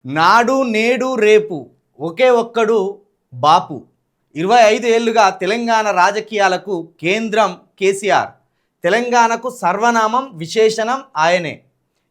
నాడు నేడు రేపు ఒకే ఒక్కడు బాపు. 25 ఏళ్లుగా తెలంగాణ రాజకీయాలకు కేంద్రం కేసీఆర్. తెలంగాణకు సర్వనామం విశేషణం ఆయనే.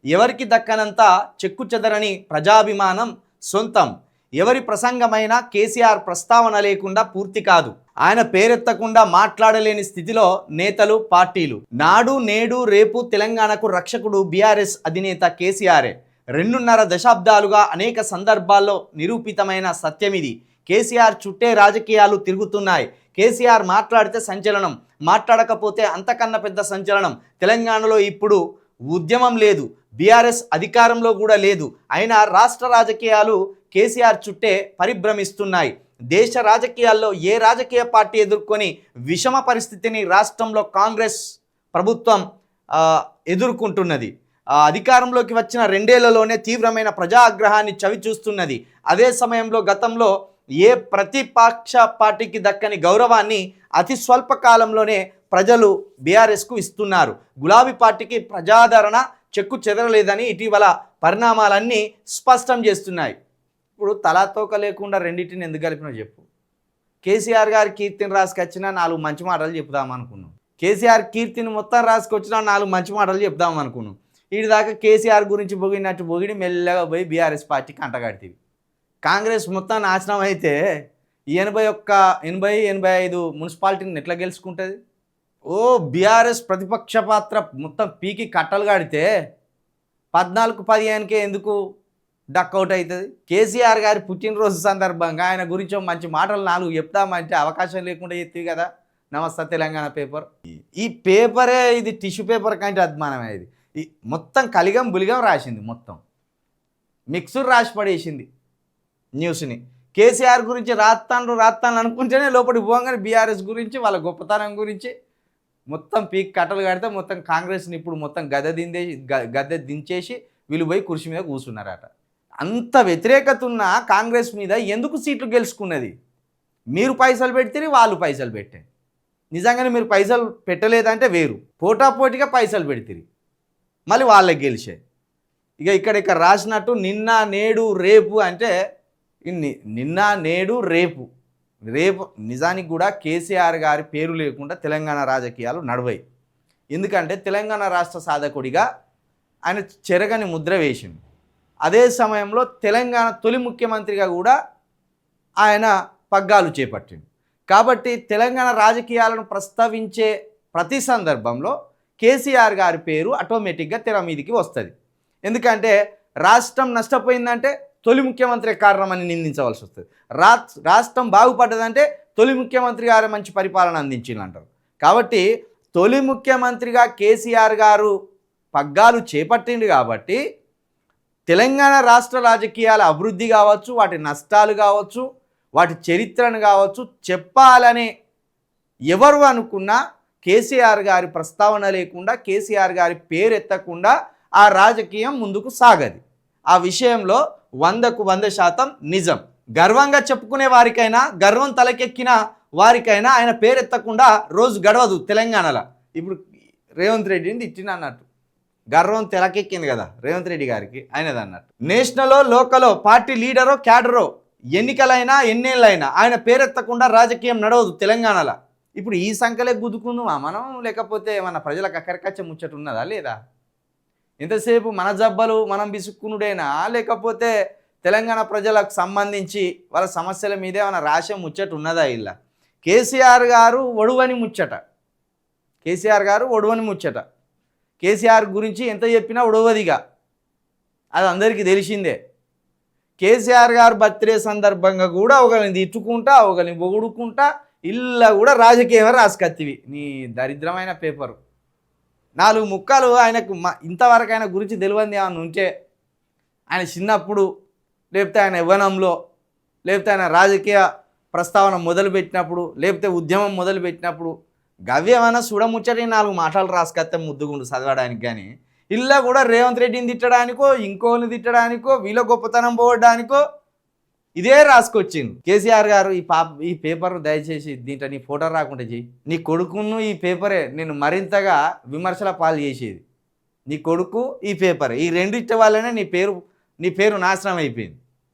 ఎవరికి దక్కనంత చెక్కుచెదరని ప్రజాభిమానం సొంతం. ఎవరి ప్రసంగమైనా కేసీఆర్ ప్రస్తావన లేకుండా పూర్తి కాదు. ఆయన పేరెత్తకుండా మాట్లాడలేని స్థితిలో నేతలు పార్టీలు. నాడు నేడు రేపు తెలంగాణకు రక్షకుడు బీఆర్ఎస్ అధినేత కేసీఆరే. 2.5 దశాబ్దాలుగా అనేక సందర్భాల్లో నిరూపితమైన సత్యమిది. కేసీఆర్ చుట్టే రాజకీయాలు తిరుగుతున్నాయి. కేసీఆర్ మాట్లాడితే సంచలనం, మాట్లాడకపోతే అంతకన్నా పెద్ద సంచలనం. తెలంగాణలో ఇప్పుడు ఉద్యమం లేదు, బీఆర్ఎస్ అధికారంలో కూడా లేదు. అయినా రాష్ట్ర రాజకీయాలు కేసీఆర్ చుట్టే పరిభ్రమిస్తున్నాయి. దేశ రాజకీయాల్లో ఏ రాజకీయ పార్టీ ఎదుర్కొని విషమ పరిస్థితిని రాష్ట్రంలో కాంగ్రెస్ ప్రభుత్వం ఎదుర్కొంటున్నది. అధికారంలోకి వచ్చిన 2 ఏళ్లలోనే తీవ్రమైన ప్రజాగ్రహాన్ని చవిచూస్తున్నది. అదే సమయంలో గతంలో ఏ ప్రతిపక్ష పార్టీకి దక్కని గౌరవాన్ని అతి స్వల్ప కాలంలోనే ప్రజలు బీఆర్ఎస్కు ఇస్తున్నారు. గులాబీ పార్టీకి ప్రజాదరణ చెక్కు చెదరలేదని ఇటీవల పరిణామాలన్నీ స్పష్టం చేస్తున్నాయి. ఇప్పుడు తలాతోక లేకుండా రెండింటిని ఎందుకు కలిపినా చెప్పు. కేసీఆర్ గారి కీర్తిని రాసుకొచ్చినా 4 మంచి మాటలు చెప్దామనుకున్నాం. కేసీఆర్ కీర్తిని మొత్తం రాసుకొచ్చినా 4 మంచి మాటలు చెప్దామనుకున్నాం. వీడి దాకా కేసీఆర్ గురించి పొగిడినట్టు పొగిడి మెల్లగా పోయి బీఆర్ఎస్ పార్టీకి అంటగడితేవి. కాంగ్రెస్ మొత్తం నాశనం అయితే 85 మున్సిపాలిటీని ఎట్లా గెలుచుకుంటుంది? ఓ బీఆర్ఎస్ ప్రతిపక్ష పాత్ర మొత్తం పీకి కట్టలు కడితే 14-15కే ఎందుకు డక్అవుట్ అవుతుంది? కేసీఆర్ గారి పుట్టినరోజు సందర్భంగా ఆయన గురించి మంచి మాటలు 4 చెప్తామంటే అవకాశం లేకుండా చెప్తాయి కదా. నమస్తే తెలంగాణ పేపర్. ఈ పేపరే ఇది టిష్యూ పేపర్ కంటే అద్మానమే. ఇది మొత్తం కలిగం బులిగం రాసింది, మొత్తం మిక్సర్ రాసి పడేసింది న్యూస్ని. కేసీఆర్ గురించి రాస్తాను అనుకుంటేనే లోపలికి పోగానే బీఆర్ఎస్ గురించి వాళ్ళ గొప్పతనం గురించి మొత్తం పీక్ కట్టలు కడితే మొత్తం కాంగ్రెస్ని ఇప్పుడు మొత్తం గద్దె దించేసి వీళ్ళు పోయి కుర్చీ మీద కూర్చున్నారట. అంత వ్యతిరేకత ఉన్న కాంగ్రెస్ మీద ఎందుకు సీట్లు గెలుచుకున్నది? మీరు పైసలు పెడితే వాళ్ళు పైసలు పెట్టే. నిజంగానే మీరు పైసలు పెట్టలేదంటే వేరు, పోటాపోటీగా పైసలు పెడితే మళ్ళీ వాళ్ళకి గెలిచే. ఇక్కడ రాసినట్టు నిన్న నేడు రేపు అంటే నిన్న నేడు రేపు నిజానికి కూడా కేసీఆర్ గారి పేరు లేకుండా తెలంగాణ రాజకీయాలు నడవాయి. ఎందుకంటే తెలంగాణ రాష్ట్ర సాధకుడిగా ఆయన చెరగని ముద్ర వేసింది. అదే సమయంలో తెలంగాణ తొలి ముఖ్యమంత్రిగా కూడా ఆయన పగ్గాలు చేపట్టింది. కాబట్టి తెలంగాణ రాజకీయాలను ప్రస్తావించే ప్రతి సందర్భంలో కేసీఆర్ గారి పేరు ఆటోమేటిక్గా తెర మీదికి వస్తుంది. ఎందుకంటే రాష్ట్రం నష్టపోయిందంటే తొలి ముఖ్యమంత్రి కారణమని నిందించవలసి వస్తుంది. రాష్ట్రం బాగుపడ్డదంటే తొలి ముఖ్యమంత్రి గారు మంచి పరిపాలన అందించిందంటారు. కాబట్టి తొలి ముఖ్యమంత్రిగా కేసీఆర్ గారు పగ్గాలు చేపట్టింది కాబట్టి తెలంగాణ రాష్ట్ర రాజకీయాల అభివృద్ధి కావచ్చు, వాటి నష్టాలు కావచ్చు, వాటి చరిత్రను కావచ్చు చెప్పాలని ఎవరు అనుకున్నా కేసీఆర్ గారి ప్రస్తావన లేకుండా, కేసీఆర్ గారి పేరు ఎత్తకుండా ఆ రాజకీయం ముందుకు సాగది. ఆ విషయంలో 100కు 100% నిజం. గర్వంగా చెప్పుకునే వారికైనా, గర్వం తలకెక్కిన వారికైనా ఆయన పేరు ఎత్తకుండా రోజు గడవదు తెలంగాణలో. ఇప్పుడు రేవంత్ రెడ్డిని తిట్టిన అన్నట్టు గర్వం తెలకెక్కింది కదా రేవంత్ రెడ్డి గారికి, ఆయనది అన్నట్టు. నేషనలో లోకలో పార్టీ లీడరో క్యాడరో ఎన్నికలైనా ఎన్నేళ్ళైనా ఆయన పేరెత్తకుండా రాజకీయం నడవదు తెలంగాణలో. ఇప్పుడు ఈ సంఖ్యలే గుద్దుకుందామా మనం, లేకపోతే మన ప్రజలకు అక్కరికచ్చ ముచ్చట ఉన్నదా లేదా? ఎంతసేపు మన జబ్బలు మనం బిసుక్కునుడేనా, లేకపోతే తెలంగాణ ప్రజలకు సంబంధించి వాళ్ళ సమస్యల మీదే మన రాసే ముచ్చట ఉన్నదా? ఇలా కేసీఆర్ గారు ఒడువని ముచ్చట, కేసీఆర్ గురించి ఎంత చెప్పినా ఒడవదిగా, అది అందరికీ తెలిసిందే. కేసీఆర్ గారు బర్త్డే సందర్భంగా కూడా ఒకరిని తిట్టుకుంటా, ఒకరిని పొగుడుకుంటా, ఇలా కూడా రాజకీయమే రాసుకత్తివి. నీ దరిద్రమైన పేపరు 4 ముక్కలు. ఆయనకు ఇంతవరకు ఆయన గురించి తెలియంది ఏమన్నా ఉంటే, ఆయన చిన్నప్పుడు, లేకపోతే ఆయన యవ్వనంలో, లేకపోతే ఆయన రాజకీయ ప్రస్తావన మొదలుపెట్టినప్పుడు, లేకపోతే ఉద్యమం మొదలుపెట్టినప్పుడు గవ్యమైనా చూడముచ్చటి 4 మాటలు రాసుకత్తే ముద్దుగుండు చదవడానికి. కానీ ఇలా కూడా రేవంత్ రెడ్డిని తిట్టడానికో, ఇంకోని తిట్టడానికో, వీళ్ళ గొప్పతనం పోవడానికో ఇదే రాసుకొచ్చింది. కేసీఆర్ గారు ఈ పేపర్ దయచేసి దీంట్లో నీ ఫోటో రాకుండా చెయ్యి. నీ కొడుకును ఈ పేపరే నేను మరింతగా విమర్శల పాలు చేసేది. నీ కొడుకు ఈ పేపరే, ఈ రెండిటి వల్లనే నీ పేరు నీ పేరు నాశనం అయిపోయింది.